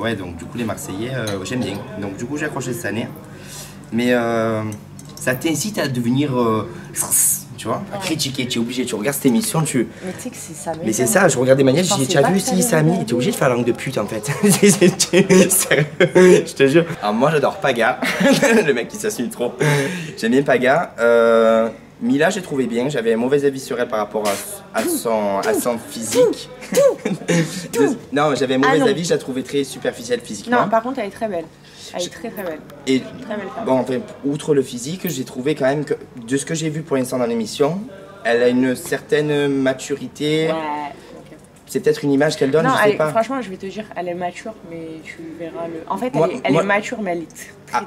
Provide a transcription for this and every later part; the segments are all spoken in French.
Ouais, donc du coup les Marseillais, j'aime bien. Donc du coup j'ai accroché cette année. Mais ça t'incite à devenir, tu vois, à critiquer. Tu es obligé, tu regardes cette émission, tu... Mais tu sais que c'est ça. Mais c'est ça, je regardais Magnette, je dis, tu as vu si Samy, t'es obligé de faire la langue de pute en fait. Je te jure. Alors moi j'adore Paga, le mec qui s'assume trop. J'aime bien Paga. Mila, j'ai trouvé bien, j'avais un mauvais avis sur elle par rapport à son physique. Non, j'avais un mauvais avis, je la trouvais très superficielle physiquement. Non, par contre, elle est très belle. Elle est très très belle. Et très belle femme. bon, enfin, outre le physique, j'ai trouvé quand même que, de ce que j'ai vu pour l'instant dans l'émission, elle a une certaine maturité. Ouais. C'est peut-être une image qu'elle donne, non, je sais pas. Franchement, je vais te dire, elle est mature, mais tu verras le... En fait, Moi, elle est mature, mais elle est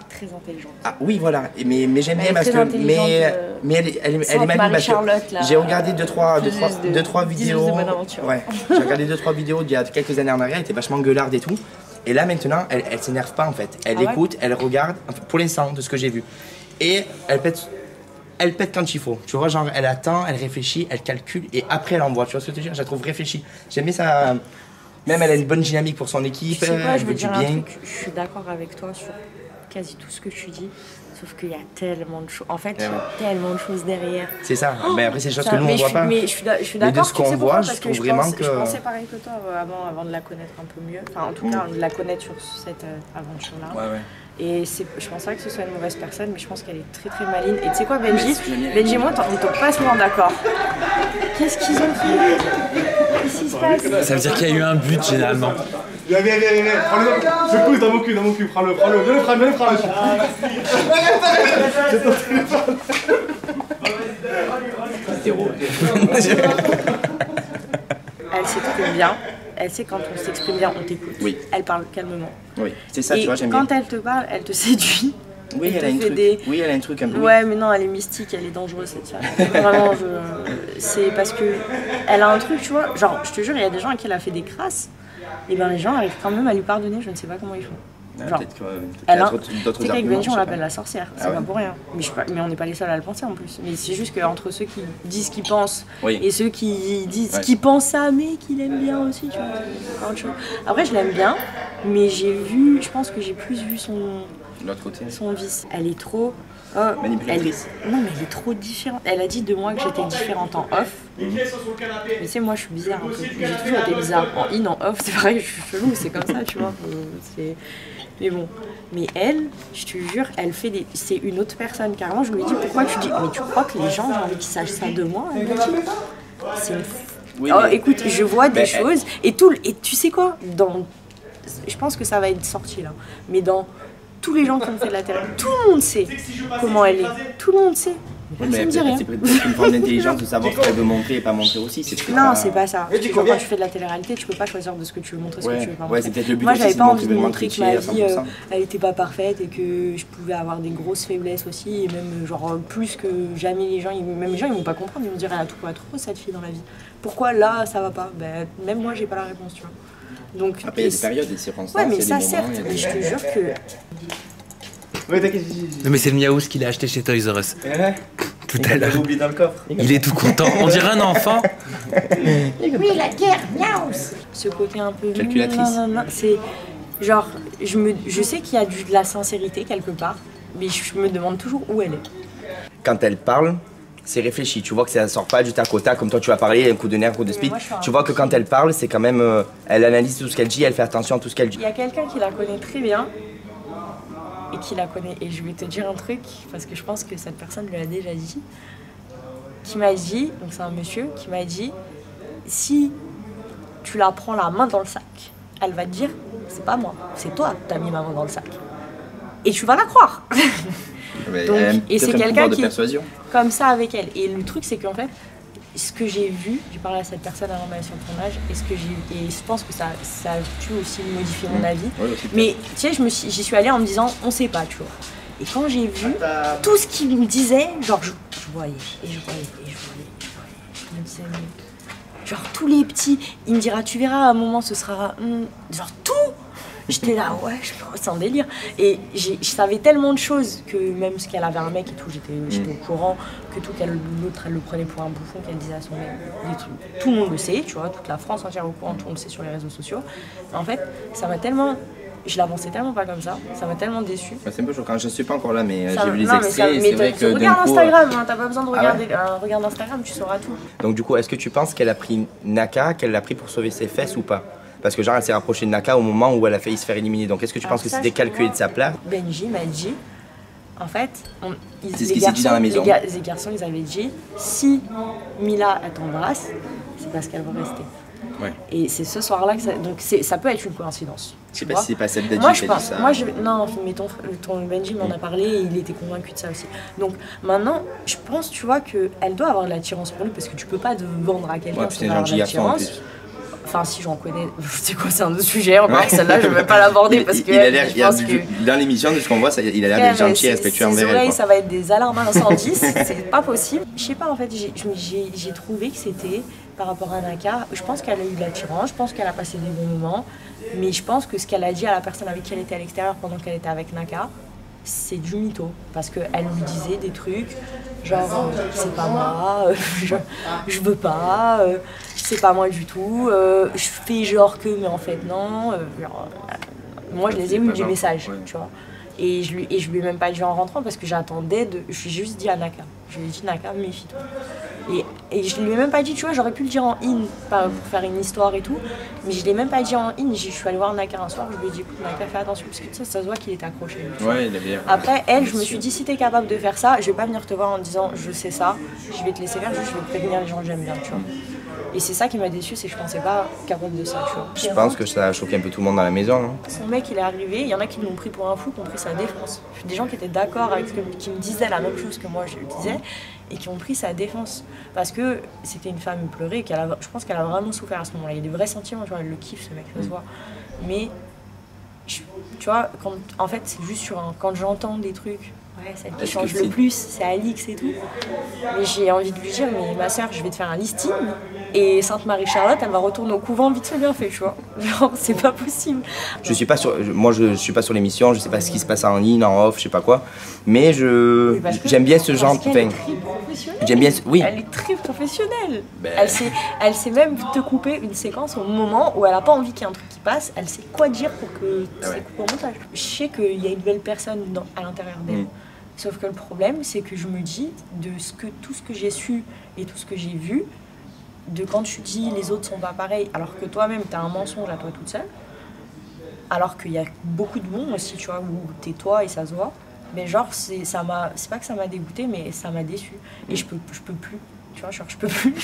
très intelligente. Ah oui, voilà. Mais j'aime bien parce que... Mais elle est maligne parce que j'ai regardé deux, trois vidéos... Ouais, j'ai regardé 2-3 vidéos d'il y a quelques années en arrière, elle était vachement gueularde et tout. Et là, maintenant, elle s'énerve pas, en fait. Elle écoute, elle regarde, pour l'instant, de ce que j'ai vu. Et elle pète quand il faut. Tu vois, genre, elle attend, elle réfléchit, elle calcule, et après, elle envoie. Tu vois ce que je veux dire? Je la trouve réfléchie. J'aime bien ça. Même, elle a une bonne dynamique pour son équipe. Tu sais quoi, je veux veut dire du un bien. truc, je suis d'accord avec toi sur quasi tout ce que tu dis. Sauf qu'il y a tellement de choses. En fait, il y a tellement de choses derrière. C'est ça. Mais après, c'est des choses que nous, on voit pas. Mais je suis d'accord. Mais de ce qu'on voit, je trouve vraiment que... Je pensais pareil que toi avant de la connaître un peu mieux. Enfin, en tout cas, de la connaître sur cette aventure-là. Ouais. Et je pense pas que ce soit une mauvaise personne, mais je pense qu'elle est très très maligne. Et tu sais quoi, Benji et moi, on tombe pas souvent d'accord. Qu'est-ce qu'ils ont fait? Qu'est-ce qui se passe? Ça veut dire qu'il y a eu un but généralement. Viens, prends-le, je pousse dans mon cul, prends-le, viens le prendre. Elle s'exprime bien, elle sait quand on s'exprime bien, on t'écoute. Oui. Elle parle calmement. Oui, c'est ça, tu vois, j'aime bien. Et quand elle te parle, elle te séduit. Oui, elle a un truc. Oui, elle a un truc un peu. Ouais, mais non, elle est mystique, elle est dangereuse cette femme. Vraiment, c'est parce que elle a un truc, tu vois. Genre, je te jure, il y a des gens à qui elle a fait des crasses. Et ben les gens arrivent quand même à lui pardonner, je ne sais pas comment ils font. Genre, elle a d'autres arguments. Avec Benji, on l'appelle la sorcière, c'est pas pour rien. Mais on n'est pas les seuls à le penser en plus. Mais c'est juste qu'entre ceux qui disent ce qu'ils pensent et ceux qui disent qu'ils pensent ça, mais qu'ils l'aiment bien aussi, tu vois, c'est encore autre chose. Après, je l'aime bien, mais je pense que j'ai plus vu l'autre côté. Son vice. Elle est trop... manipulatrice. Non, mais elle est trop différente. Elle a dit de moi que j'étais différente en off. Mais tu sais, moi je suis bizarre un peu. J'ai toujours été bizarre. En in, en off, c'est pareil, je suis chelou, c'est comme ça, tu vois. Mais bon. Mais elle, je te jure, elle fait des... C'est une autre personne. Carrément, je lui ai dit, pourquoi tu dis... Mais tu crois que les gens, j'ai envie qu'ils sachent ça de moi? Elle me dit, c'est une... Oui, écoute, je vois des choses. Et tu sais quoi? Je pense que ça va être sorti là. Mais dans... Tous les gens qui ont fait de la télé, tout le monde sait comment elle est. Tout le monde sait. Mais c'est peut-être une forme d'intelligence de savoir ce qu'elle veut montrer et pas montrer aussi. Non, c'est pas ça. Quand tu fais de la télé-réalité, tu peux pas choisir de ce que tu veux montrer, ce que tu veux pas montrer. C'est peut-être le but. Moi, j'avais pas envie de montrer que ma vie, elle était pas parfaite et que je pouvais avoir des grosses faiblesses aussi. Et même, genre, plus que jamais les gens, ils vont pas comprendre. Ils vont dire, elle a tout à trop cette fille dans la vie. Pourquoi là, ça va pas? Même moi, j'ai pas la réponse, tu vois. Donc, après, il y a des périodes, des circonstances. Ouais, mais ça, certes, mais je te jure que. Non, mais c'est le Miaous qu'il a acheté chez Toys R Us. Tout à l'heure. oublié dans le coffre. Il est tout content. On dirait un enfant. Oui, la guerre, Miaous. Ce côté un peu. Calculatrice. Non, c'est. Genre, je sais qu'il y a de la sincérité quelque part, mais je me demande toujours où elle est. Quand elle parle, c'est réfléchi. Tu vois que ça ne sort pas du tac au tac, comme toi tu vas parler, un coup de nerf, un coup de speed. Tu vois que quand elle parle, c'est quand même. Elle analyse tout ce qu'elle dit, elle fait attention à tout ce qu'elle dit. Il y a quelqu'un qui la connaît très bien et qui la connaît. Et je vais te dire un truc, parce que je pense que cette personne lui a déjà dit. Qui m'a dit, donc c'est un monsieur, qui m'a dit si tu la prends la main dans le sac, elle va te dire c'est pas moi, c'est toi qui t'as mis ma main dans le sac. Et tu vas la croire. Donc, et c'est quelqu'un qui est comme ça avec elle. Et le truc, c'est qu'en fait, ce que j'ai vu, j'ai parlé à cette personne avant d'aller sur le tournage, et je pense que ça a pu aussi modifier mon avis. Mais tu sais, j'y suis allée en me disant, on sait pas, tu vois. Et quand j'ai vu tout ce qu'il me disait, genre je voyais, et je voyais. Je me disais, mais... Genre tous les petits, il me dira, tu verras, à un moment, ce sera... Genre tout. J'étais là, ouais, c'est un délire. Et je savais tellement de choses que même ce qu'elle avait un mec et tout, j'étais au courant, que tout, l'autre, elle le prenait pour un bouffon, qu'elle disait à son mec. Tout le monde le sait, tu vois, toute la France entière au courant, tout le monde le sait sur les réseaux sociaux. En fait, ça m'a tellement... Je l'avançais tellement pas comme ça m'a tellement déçu. C'est un peu choquant, je ne suis pas encore là, mais j'ai vu les extraits et c'est vrai que regarde Instagram, hein, t'as pas besoin de regarder, regarde Instagram, tu sauras tout. Donc du coup, est-ce que tu penses qu'elle a pris Naka, qu'elle l'a pris pour sauver ses fesses ou pas? Parce que genre elle s'est rapprochée de Naka au moment où elle a failli se faire éliminer, donc est-ce que tu penses que c'était calculé de sa part? Benji m'a dit, en fait, c'est ce qui s'est dit dans la maison. Les garçons, ils avaient dit, si Mila elle t'embrasse, c'est parce qu'elle va rester. Ouais. Et c'est ce soir-là que ça... Donc ça peut être une coïncidence. Je sais pas si c'est pas cette Benji qui a dit ça. Non, mais ton Benji m'en a parlé et il était convaincu de ça aussi. Donc maintenant, je pense, tu vois, qu'elle doit avoir de l'attirance pour lui parce que tu peux pas te vendre à quelqu'un sans avoir de l'attirance. Enfin, si j'en connais, c'est quoi, c'est un autre sujet encore, celle-là je ne vais pas l'aborder parce que. Dans l'émission, de ce qu'on voit, il a l'air d'être gentil et respectueux envers elle. Ses oreilles, ça va être des alarmes incendies, c'est pas possible. Je sais pas, en fait, j'ai trouvé que c'était par rapport à Naka. Je pense qu'elle a eu de l'attirance, je pense qu'elle a passé des bons moments, mais je pense que ce qu'elle a dit à la personne avec qui elle était à l'extérieur pendant qu'elle était avec Naka, c'est du mytho. Parce qu'elle lui disait des trucs, genre c'est pas moi, je veux pas, c'est pas moi du tout, je fais genre que, mais en fait non. Moi je les ai eu du message, tu vois. Et je lui ai même pas dit en rentrant parce que j'attendais de. Je lui ai juste dit à Naka. Je lui ai dit Naka, méfie-toi. Et je lui ai même pas dit, tu vois, j'aurais pu le dire en in pour faire une histoire et tout, mais je l'ai même pas dit en in. Je suis allée voir Naka un soir, je lui ai dit écoute Naka, fais attention parce que tu sais, ça se voit qu'il était accroché. Ouais, il a bien. Après elle, je me suis dit si t'es capable de faire ça, je vais pas venir te voir en disant je sais ça, je vais te laisser faire, juste je vais prévenir les gens que j'aime bien, tu vois. Et c'est ça qui m'a déçue, c'est que je pensais pas capable de ça, tu vois. Je pense que ça a choqué un peu tout le monde dans la maison, non? Son mec, il est arrivé, il y en a qui l'ont pris pour un fou, qui ont pris sa défense. Des gens qui étaient d'accord avec qui me disaient la même chose que moi je disais, et qui ont pris sa défense. Parce que c'était une femme pleurée, je pense qu'elle a vraiment souffert à ce moment-là. Il y a des vrais sentiments, tu vois, elle le kiffe, ce mec, ça se voit. Mais, tu vois, en fait, c'est juste quand j'entends des trucs. Ouais, celle qui change le plus, c'est Alix et tout. Mais j'ai envie de lui dire, mais ma soeur, je vais te faire un listing. Et Sainte-Marie-Charlotte, elle va retourner au couvent vite fait bien fait, tu vois. Genre, c'est pas possible. Moi, je suis pas sur l'émission, je sais pas ce qui se passe en ligne, en off, je sais pas quoi. Mais j'aime bien ce genre. J'aime bien. Oui. Elle est très professionnelle. Elle sait même te couper une séquence au moment où elle a pas envie qu'il y ait un truc qui passe. Elle sait quoi dire pour que c'est coupé au montage. Je sais qu'il y a une belle personne à l'intérieur d'elle. Sauf que le problème, c'est que je me dis de tout ce que j'ai su et tout ce que j'ai vu, de quand tu dis les autres sont pas pareils, alors que toi-même tu as un mensonge à toi toute seule, alors qu'il y a beaucoup de bons aussi, tu vois, où t'es toi et ça se voit. Mais genre, c'est pas que ça m'a dégoûté, mais ça m'a déçu. Et je peux plus, tu vois, genre je peux plus.